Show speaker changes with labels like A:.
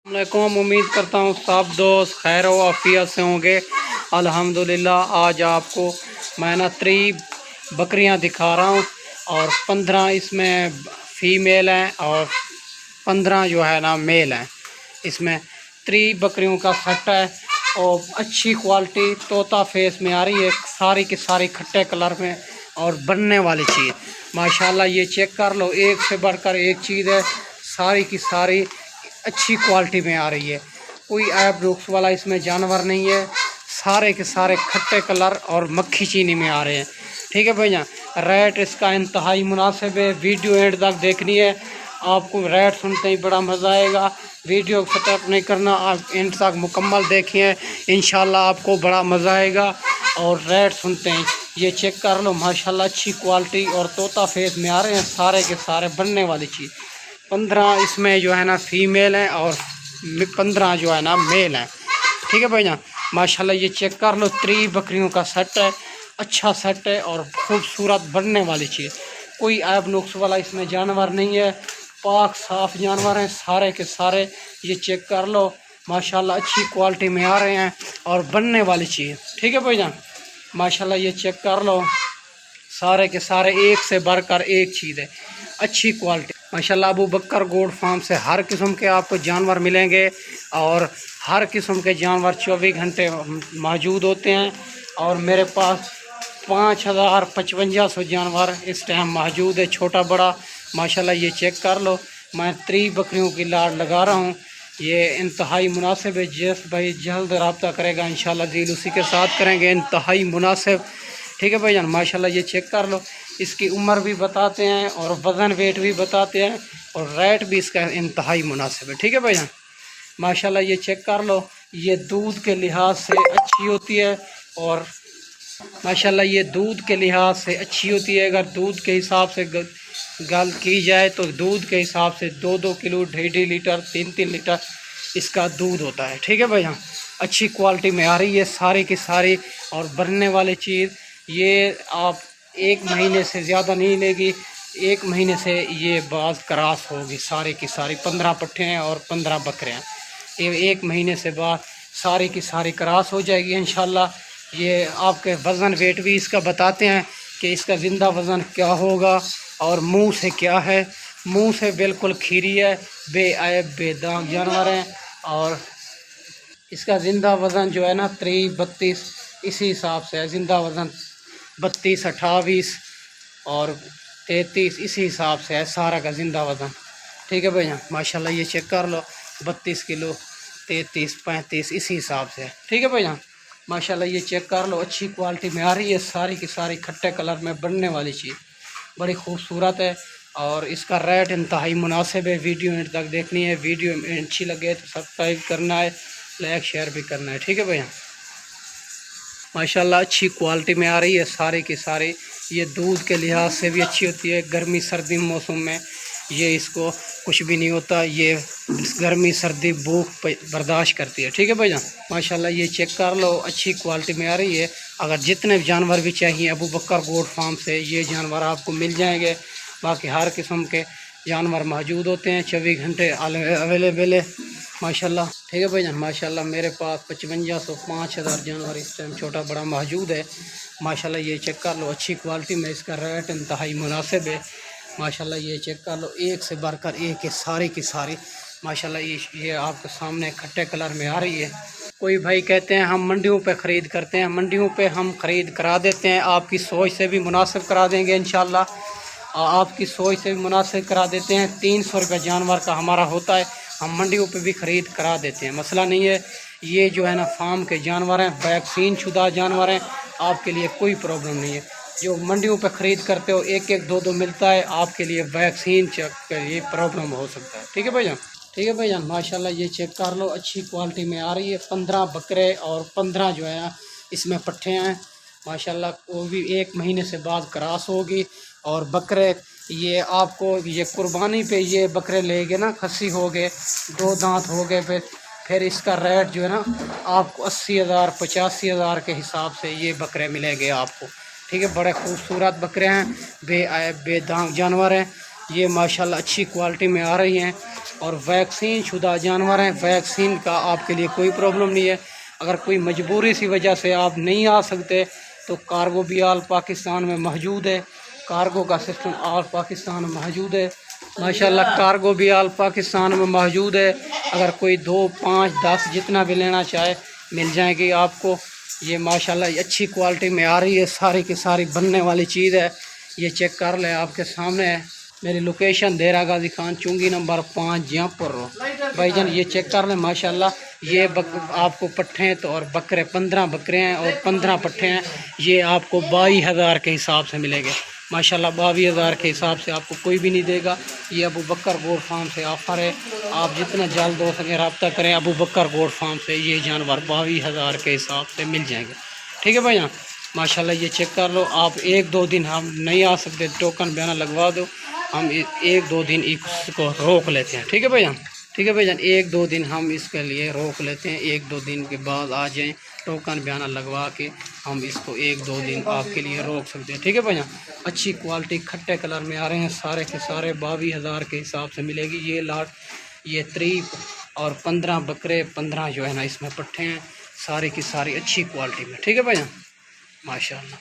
A: वालेकुम। उम्मीद करता हूँ सब दोस्त खैर व आफियत से होंगे। अल्हम्दुलिल्लाह आज आपको मैं ना 3 बकरियाँ दिखा रहा हूँ और 15 इसमें फ़ीमेल हैं और 15 जो है ना मेल हैं। इसमें 3 बकरियों का सेट है और अच्छी क्वालिटी तोता फेस में आ रही है, सारी की सारी खट्टे कलर में और बनने वाली चीज़ माशाल्लाह। ये चेक कर लो, एक से बढ़कर एक चीज़ है, सारी की सारी अच्छी क्वालिटी में आ रही है। कोई ऐप रुक्स वाला इसमें जानवर नहीं है, सारे के सारे खट्टे कलर और मक्खी चीनी में आ रहे हैं। ठीक है भैया, रेट इसका इंतहाई मुनासिब है। वीडियो एंड तक देखनी है, आपको रेट सुनते ही बड़ा मज़ा आएगा। वीडियो सेटअप नहीं करना, आप एंड तक मुकम्मल देखिए, इंशाल्लाह आपको बड़ा मज़ा आएगा। और रेट सुनते हैं ये चेक कर लो माशाल्लाह, अच्छी क्वालिटी और तोता फेस में आ रहे हैं, सारे के सारे बनने वाली चीज़। 15 इसमें जो है ना फ़ीमेल हैं और 15 जो है ना मेल हैं। ठीक है भैया, माशाल्लाह ये चेक कर लो, 3 बकरियों का सेट है, अच्छा सेट है और ख़ूबसूरत बनने वाली चीज़। कोई ऐब नुक्स वाला इसमें जानवर नहीं है, पाक साफ़ जानवर हैं सारे के सारे। ये चेक कर लो माशाल्लाह, अच्छी क्वालिटी में आ रहे हैं और बनने वाली चीज़। ठीक है भैया, माशाल्लाह ये चेक कर लो, सारे के सारे एक से बढ़कर एक चीज़ है, अच्छी क्वालिटी माशाल्लाह। अबू बकर गोट फार्म से हर किस्म के आपको जानवर मिलेंगे और हर किस्म के जानवर 24 घंटे मौजूद होते हैं। और मेरे पास 5,5500 जानवर इस टाइम मौजूद है, छोटा बड़ा माशाल्लाह। ये चेक कर लो, मैं 3 बकरियों की लाड़ लगा रहा हूँ, ये इंतहाई मुनासिब है। जिस भाई जल्द रब्ता करेगा इंशाल्लाह डील उसी के साथ करेंगे, इंतहाई मुनासिब। ठीक है भाईजान, माशाल्लाह ये चेक कर लो, इसकी उम्र भी बताते हैं और वज़न वेट भी बताते हैं और रेट भी इसका इंतहाई मुनासिब है। ठीक है भाईजान, माशाल्लाह ये चेक कर लो, ये दूध के लिहाज से अच्छी होती है और माशाल्लाह ये दूध के लिहाज से अच्छी होती है। अगर दूध के हिसाब से गल की जाए तो दूध के हिसाब से 2-2 किलो, 1.5 लीटर, 3-3 लीटर इसका दूध होता है। ठीक है भैया, अच्छी क्वालिटी में आ रही है सारी की सारी और बनने वाली चीज़। ये आप 1 महीने से ज़्यादा नहीं लेगी, 1 महीने से ये बाज़ क्रॉस होगी सारी की सारी। 15 पट्ठे हैं और 15 बकरे हैं, ये 1 महीने से बाद सारी की सारी क्रॉस हो जाएगी इंशाल्लाह। ये आपके वज़न वेट भी इसका बताते हैं कि इसका ज़िंदा वज़न क्या होगा और मुंह से क्या है। मुंह से बिल्कुल खीरी है, बेऐब बेदाग जानवर हैं और इसका ज़िंदा वज़न जो है ना 32 इसी हिसाब से है। ज़िंदा वज़न 32, 28 और 33 इसी हिसाब से है सारा का ज़िंदा वज़न। ठीक है भैया, माशाल्लाह ये चेक कर लो, 32 किलो, 33, 35 इसी हिसाब से है। ठीक है भैया, माशाल्लाह ये चेक कर लो, अच्छी क्वालिटी में आ रही है, सारी की सारी खट्टे कलर में बनने वाली चीज़, बड़ी खूबसूरत है और इसका रेट इंतहाई मुनासिब है। वीडियो एंड तक देखनी है, वीडियो अच्छी लगे तो सब्सक्राइब करना है, लाइक शेयर भी करना है। ठीक है भैया, माशाल्लाह अच्छी क्वालिटी में आ रही है सारी की सारी। ये दूध के लिहाज से भी अच्छी होती है, गर्मी सर्दी मौसम में ये इसको कुछ भी नहीं होता, ये गर्मी सर्दी भूख बर्दाश्त करती है। ठीक है भैया, माशाल्लाह ये चेक कर लो, अच्छी क्वालिटी में आ रही है। अगर जितने जानवर भी चाहिए अबू बकर गोट फार्म से ये जानवर आपको मिल जाएंगे। बाकी हर किस्म के जानवर मौजूद होते हैं, 24 घंटे अवेलेबल है माशाल्लाह। ठीक है भैया, माशाल्लाह मेरे पास 5500 5000 जानवर इस टाइम छोटा बड़ा मौजूद है माशाल्लाह। ये चेक कर लो, अच्छी क्वालिटी में, इसका रेट इंतहाई मुनासिब है माशाल्लाह। ये चेक कर लो, एक से बढ़कर एक है सारी की सारी माशाल्लाह। ये आपके सामने खट्टे कलर में आ रही है। कोई भाई कहते हैं हम मंडियों पे ख़रीद करते हैं, मंडियों पे हम ख़रीद करा देते हैं, आपकी सोच से भी मुनासिब करा देंगे इंशाल्लाह। आपकी सोच से भी मुनासिब करा देते हैं। 300 रुपये जानवर का हमारा होता है, हम मंडियों पे भी ख़रीद करा देते हैं, मसला नहीं है। ये जो है ना फार्म के जानवर हैं, वैक्सीन शुदा जानवर हैं, आपके लिए कोई प्रॉब्लम नहीं है। जो मंडियों पे ख़रीद करते हो 1-1, 2-2 मिलता है, आपके लिए वैक्सीन चेक के लिए प्रॉब्लम हो सकता है। ठीक है भैया, ठीक है भैया, माशाल्लाह ये चेक कर लो, अच्छी क्वालिटी में आ रही है। 15 बकरे और 15 जो है ना इसमें पट्ठे हैं माशाल्लाह। वो भी 1 महीने से बाद क्रॉस होगी और बकरे ये आपको ये कुर्बानी पे ये बकरे लेंगे ना, खस्सी हो गए, 2 दांत हो गए, फिर इसका रेट जो है ना आपको 80,000 85,000 के हिसाब से ये बकरे मिलेंगे आपको। ठीक है, बड़े खूबसूरत बकरे हैं, बेदाग जानवर हैं ये माशाल्लाह अच्छी क्वालिटी में आ रही हैं और वैक्सीन शुदा जानवर हैं। वैक्सीन का आपके लिए कोई प्रॉब्लम नहीं है। अगर कोई मजबूरी सी वजह से आप नहीं आ सकते तो कार्गो भी आल पाकिस्तान में मौजूद है। कार्गो का सिस्टम आल पाकिस्तान में मौजूद है। माशाल्लाह कार्गो भी आल पाकिस्तान में मौजूद है। अगर कोई 2, 5, 10 जितना भी लेना चाहे मिल जाएगी आपको। ये माशाल्लाह अच्छी क्वालिटी में आ रही है, सारी की सारी बनने वाली चीज़ है। ये चेक कर ले, आपके सामने है। मेरी लोकेशन देरा गाजी खान चुंगी नंबर 5 जहाँपुर भाईजान। ये चेक कर लें माशाल्लाह। ये आपको पट्ठे हैं तो और बकरे 15 बकरे हैं और 15 पट्ठे हैं। ये आपको 22,000 के हिसाब से मिलेंगे माशाल्लाह। 22,000 के हिसाब से आपको कोई भी नहीं देगा। ये अबू बकर गोट फार्म से ऑफ़र है। आप जितना जल्द हो सके रब्ता करें अबू बकर गोट फार्म से। ये जानवर 22,000 के हिसाब से मिल जाएंगे। ठीक है भाईजान माशाल्लाह। ये चेक कर लो आप। 1-2 दिन हम नहीं आ सकते, टोकन बयाना लगवा दो, हम 1-2 दिन इसको रोक लेते हैं। ठीक है भाईजान। ठीक है भाईजान 1-2 दिन हम इसके लिए रोक लेते हैं। 1-2 दिन के बाद आ जाएं, टोकन बयाना लगवा के हम इसको 1-2 दिन आपके लिए रोक सकते हैं। ठीक है भाईजान। अच्छी क्वालिटी खट्टे कलर में आ रहे हैं, सारे के सारे 22,000 के हिसाब से मिलेगी ये लाट। ये 3 और 15 बकरे, 15 जो है ना इसमें पट्ठे हैं, सारी की सारी अच्छी क्वालिटी में। ठीक है भाईजान माशाल्लाह।